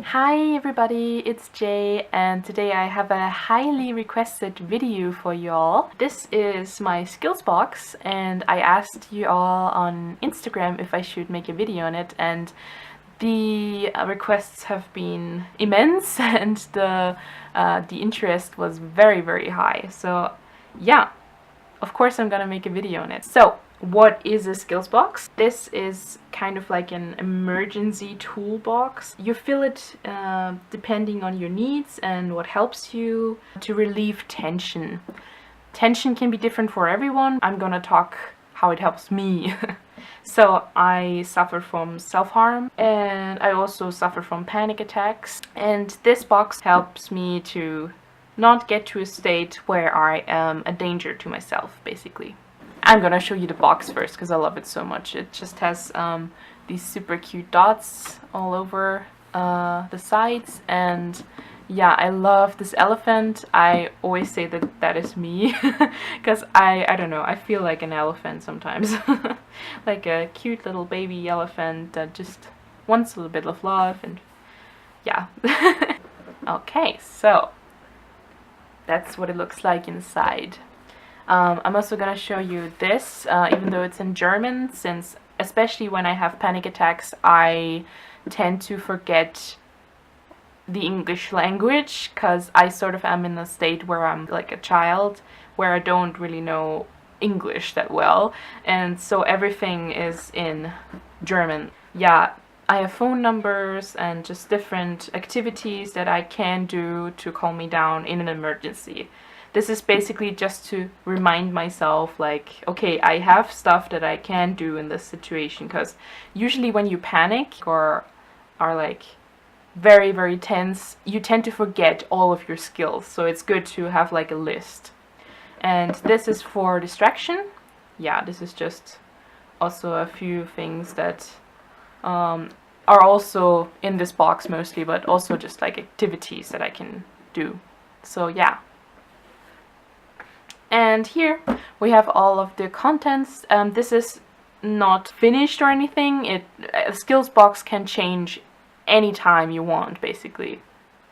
Hi everybody, it's Jay, and today I have a highly requested video for y'all. This is my skills box, and I asked you all on Instagram if I should make a video on it, and the requests have been immense and the interest was very high. So yeah, of course I'm gonna make a video on it. So what is a skills box? This is kind of like an emergency toolbox. You fill it depending on your needs and what helps you to relieve tension. Tension can be different for everyone. I'm gonna talk how it helps me. So I suffer from self-harm and I also suffer from panic attacks, and this box helps me to not get to a state where I am a danger to myself, basically. I'm gonna show you the box first because I love it so much. It just has these super cute dots all over the sides, and yeah, I love this elephant. I always say that that is me because I don't know, I feel like an elephant sometimes. Like a cute little baby elephant that just wants a little bit of love, and yeah. Okay, so that's what it looks like inside. I'm also gonna show you this, even though it's in German, since especially when I have panic attacks, I tend to forget the English language, because I sort of am in a state where I'm like a child, where I don't really know English that well, and so everything is in German. Yeah, I have phone numbers and just different activities that I can do to calm me down in an emergency. This is basically just to remind myself, like, okay, I have stuff that I can do in this situation, because usually when you panic or are like very tense, you tend to forget all of your skills, so it's good to have like a list. And this is for distraction. Yeah, this is just also a few things that are also in this box mostly, but also just like activities that I can do. So yeah. And here we have all of the contents. This is not finished or anything. A skills box can change anytime you want, basically.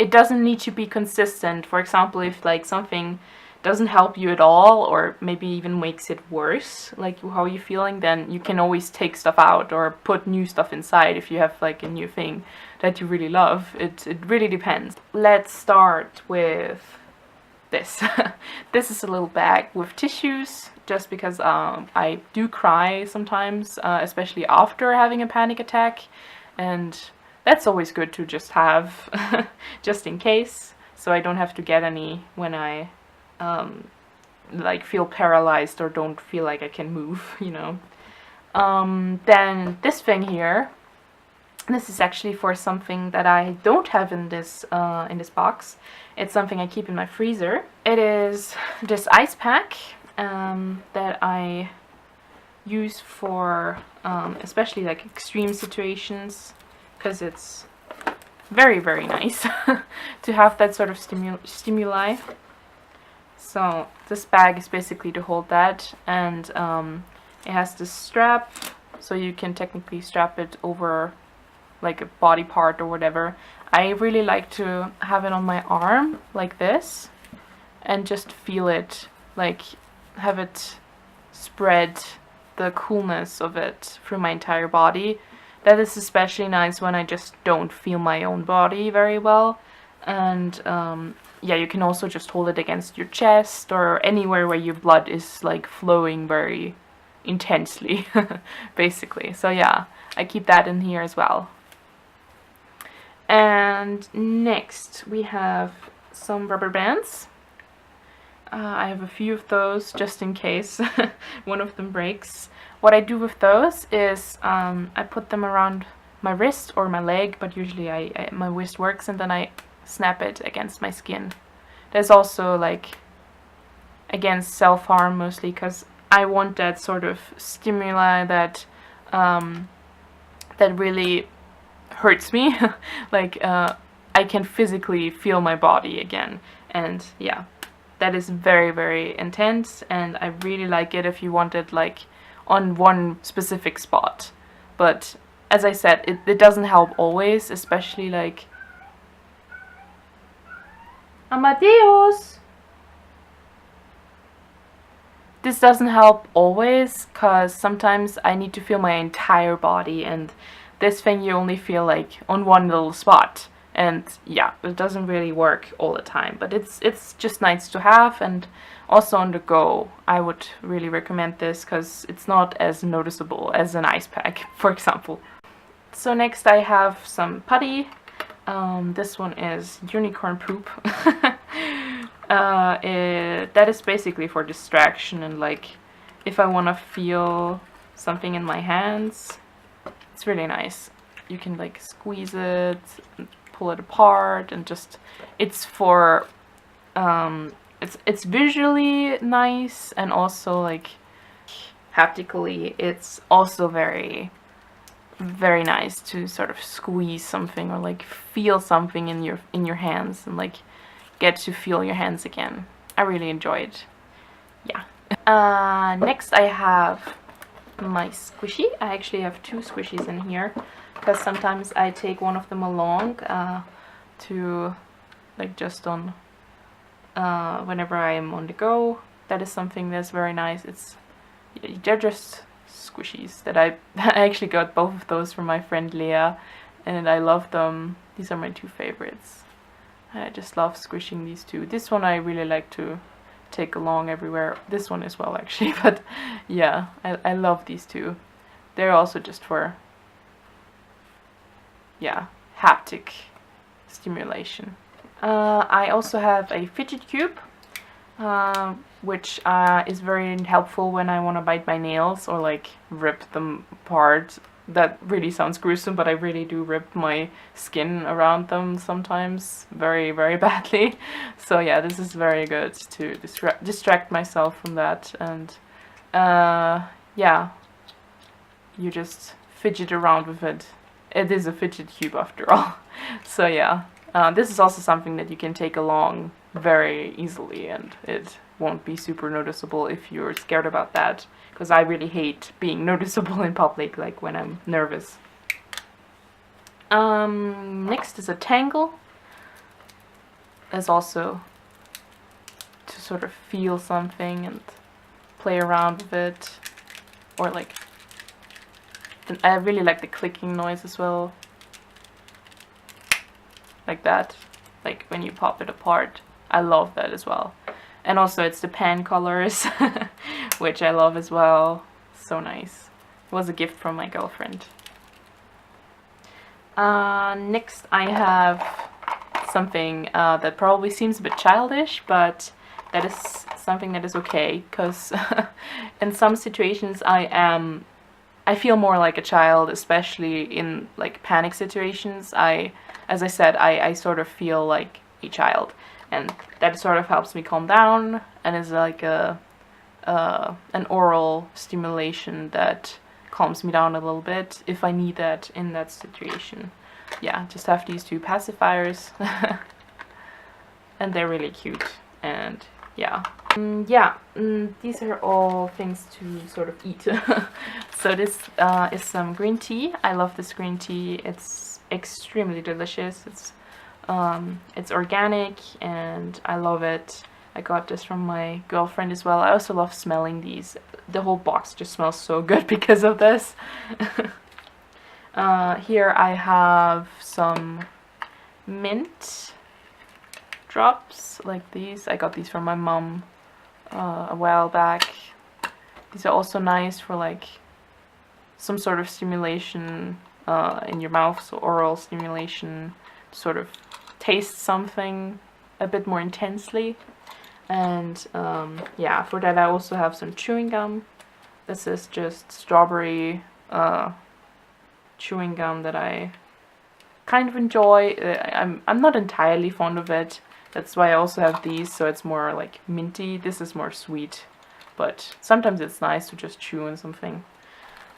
It doesn't need to be consistent. For example, if like something doesn't help you at all, or maybe even makes it worse, like how you're feeling, then you can always take stuff out or put new stuff inside if you have like a new thing that you really love. It really depends. Let's start with this. This is a little bag with tissues, just because I do cry sometimes, especially after having a panic attack, and that's always good to just have, just in case, so I don't have to get any when I like feel paralyzed or don't feel like I can move, you know. Then this thing here, this is actually for something that I don't have in this box. It's something I keep in my freezer. It is this ice pack that I use for especially like extreme situations, because it's very nice to have that sort of stimuli. So this bag is basically to hold that, and it has this strap, so you can technically strap it over like a body part or whatever. I really like to have it on my arm like this and just feel it, like have it spread the coolness of it through my entire body. That is especially nice when I just don't feel my own body very well. And yeah, you can also just hold it against your chest or anywhere where your blood is like flowing very intensely, basically. So yeah, I keep that in here as well. And next we have some rubber bands. I have a few of those just in case one of them breaks. What I do with those is I put them around my wrist or my leg, but usually my wrist works, and then I snap it against my skin. There's also like against self-harm mostly, because I want that sort of stimuli that that really hurts me. Like I can physically feel my body again, and yeah, that is very intense, and I really like it if you want it like on one specific spot. But as I said, it doesn't help always, especially like Amadeus! This doesn't help always, because sometimes I need to feel my entire body, and this thing you only feel like on one little spot. And yeah, it doesn't really work all the time, but it's just nice to have, and also on the go. I would really recommend this because it's not as noticeable as an ice pack, for example. So next I have some putty. This one is unicorn poop. That is basically for distraction, and like if I want to feel something in my hands, it's really nice. You can like squeeze it and pull it apart, and just it's for it's visually nice, and also like haptically it's also very nice to sort of squeeze something or like feel something in your hands, and like get to feel your hands again. I really enjoyed. Yeah. Next I have my squishy. I actually have two squishies in here because sometimes I take one of them along to like just on whenever I am on the go. That is something that's very nice. They're just squishies that I actually got both of those from my friend Leah, and I love them. These are my two favorites. I just love squishing these two. This one I really like to take along everywhere. This one as well actually, but yeah, I love these two. They're also just for, yeah, haptic stimulation. I also have a fidget cube, which is very helpful when I want to bite my nails or like rip them apart. That really sounds gruesome, but I really do rip my skin around them sometimes very, very badly. So yeah, this is very good to distract myself from that, and yeah, you just fidget around with it. It is a fidget cube after all. So yeah, this is also something that you can take along very easily, and it won't be super noticeable if you're scared about that, because I really hate being noticeable in public, like when I'm nervous. Next is a tangle. That's also to sort of feel something and play around with it, or like, I really like the clicking noise as well, like that, like when you pop it apart. I love that as well. And also it's the pan colors, which I love as well. So nice. It was a gift from my girlfriend. Next I have something that probably seems a bit childish, but that is something that is okay, because in some situations I feel more like a child, especially in like panic situations. As I said, I sort of feel like a child, and that sort of helps me calm down, and is like an oral stimulation that calms me down a little bit if I need that in that situation. Yeah, just have these two pacifiers, and they're really cute, and yeah. These are all things to sort of eat. So this is some green tea. I love this green tea. It's extremely delicious. It's organic, and I love it. I got this from my girlfriend as well. I also love smelling these. The whole box just smells so good because of this. Here I have some mint drops like these. I got these from my mom a while back. These are also nice for like some sort of stimulation in your mouth, so oral stimulation, sort of taste something a bit more intensely. And yeah, for that I also have some chewing gum. This is just strawberry chewing gum that I kind of enjoy. I'm not entirely fond of it. That's why I also have these, so it's more like minty. This is more sweet, but sometimes it's nice to just chew on something.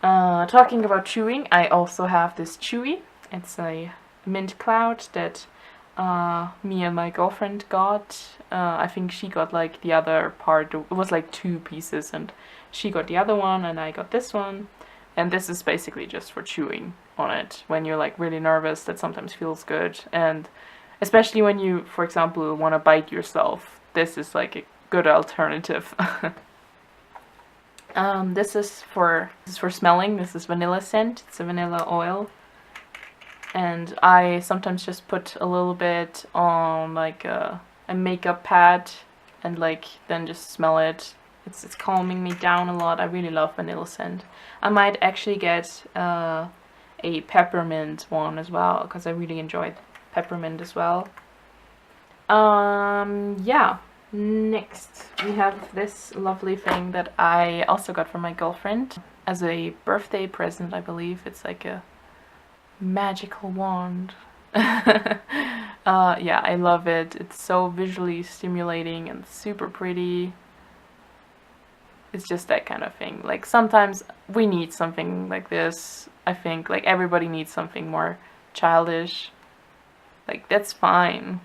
Talking about chewing, I also have this chewy. It's a mint cloud that me and my girlfriend got. I think she got like the other part. It was like 2 pieces, and she got the other one and I got this one. And this is basically just for chewing on it when you're like really nervous. That sometimes feels good. And Especially when you, for example, want to bite yourself. This is like a good alternative. This is for smelling. This is vanilla scent. It's a vanilla oil. And I sometimes just put a little bit on like a makeup pad and like then just smell it. It's calming me down a lot. I really love vanilla scent. I might actually get a peppermint one as well because I really enjoyed peppermint as well. Yeah. Next, we have this lovely thing that I also got from my girlfriend as a birthday present, I believe. It's like a magical wand. Yeah, I love it. It's so visually stimulating and super pretty. It's just that kind of thing. Like sometimes we need something like this. I think like everybody needs something more childish. Like that's fine.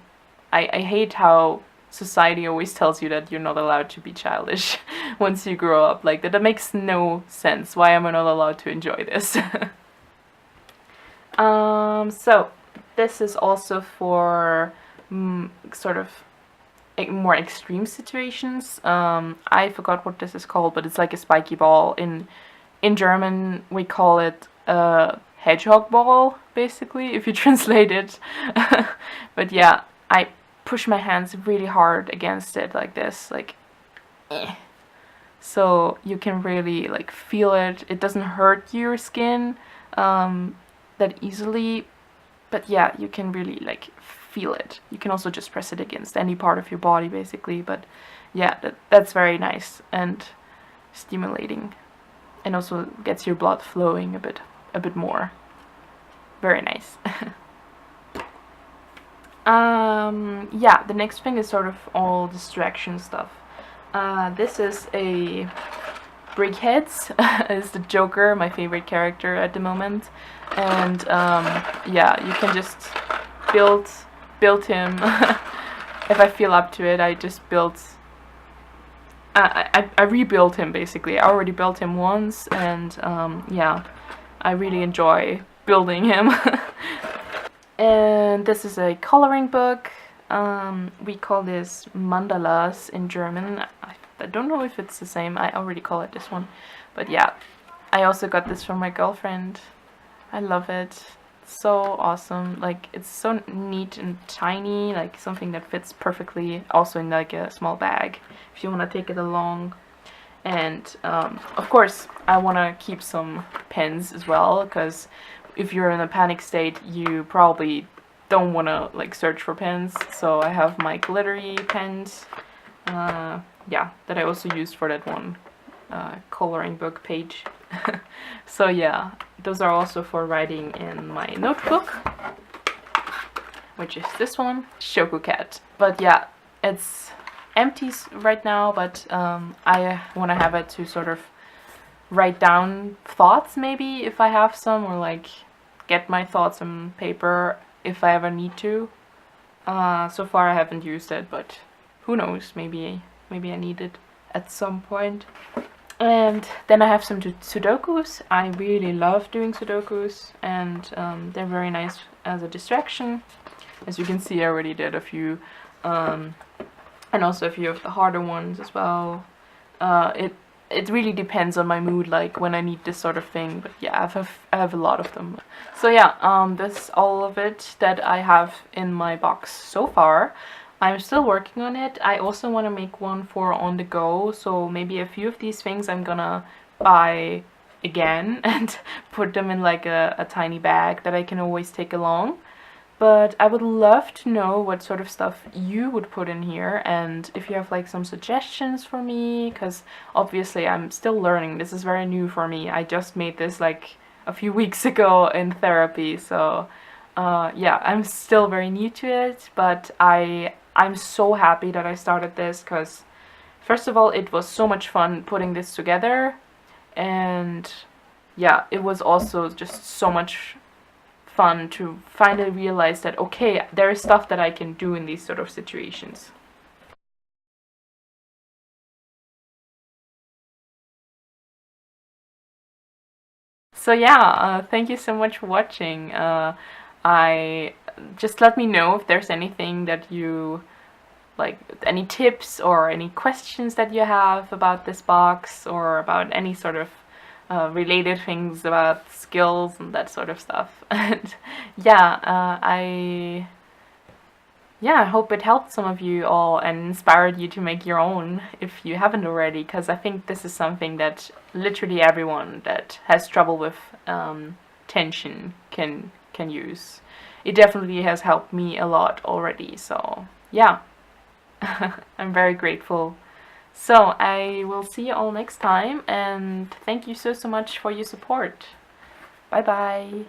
I hate how society always tells you that you're not allowed to be childish once you grow up. Like that makes no sense. Why am I not allowed to enjoy this? So this is also for sort of more extreme situations. I forgot what this is called, but it's like a spiky ball. In German, we call it a hedgehog ball, basically, if you translate it. But yeah, I push my hands really hard against it like this, like, eh. So you can really like feel it. It doesn't hurt your skin that easily, but yeah, you can really like feel it. You can also just press it against any part of your body basically, but yeah, that's very nice and stimulating, and also gets your blood flowing a bit more. Very nice. Yeah, the next thing is sort of all distraction stuff. This is a Brickheads. Is the Joker, my favorite character at the moment, and yeah, you can just build him. If I feel up to it, I just build. I rebuilt him basically. I already built him once, and yeah, I really enjoy building him. And this is a coloring book. We call this mandalas in German. I don't know if it's the same. I already call it this one. But yeah, I also got this from my girlfriend. I love it. It's so awesome. Like, it's so neat and tiny. Like, something that fits perfectly. Also in like a small bag if you want to take it along. And of course, I want to keep some pens as well, because if you're in a panic state, you probably don't want to like search for pens. So I have my glittery pens, yeah, that I also used for that one coloring book page. So yeah, those are also for writing in my notebook, which is this one, Shoko Cat. But yeah, it's empty right now, but I want to have it to sort of write down thoughts, maybe, if I have some, or like get my thoughts on paper if I ever need to. So far I haven't used it, but who knows, maybe I need it at some point. And then I have some Sudokus. I really love doing Sudokus, and they're very nice as a distraction. As you can see, I already did a few, and also a few of the harder ones as well. It really depends on my mood, like when I need this sort of thing, but yeah, I have a lot of them. So yeah, that's all of it that I have in my box so far. I'm still working on it. I also want to make one for on the go, so maybe a few of these things I'm gonna buy again and put them in like a tiny bag that I can always take along. But I would love to know what sort of stuff you would put in here, and if you have like some suggestions for me, because obviously I'm still learning. This is very new for me. I just made this like a few weeks ago in therapy, so yeah, I'm still very new to it, but I'm so happy that I started this, because first of all, it was so much fun putting this together, and yeah, it was also just so much fun to finally realize that, okay, there is stuff that I can do in these sort of situations. So yeah, thank you so much for watching. I just let me know if there's anything that you like, any tips or any questions that you have about this box, or about any sort of related things about skills and that sort of stuff. And yeah, I hope it helped some of you all and inspired you to make your own if you haven't already, because I think this is something that literally everyone that has trouble with tension can use. It definitely has helped me a lot already, so yeah. I'm very grateful. So I will see you all next time, and thank you so much for your support. Bye bye.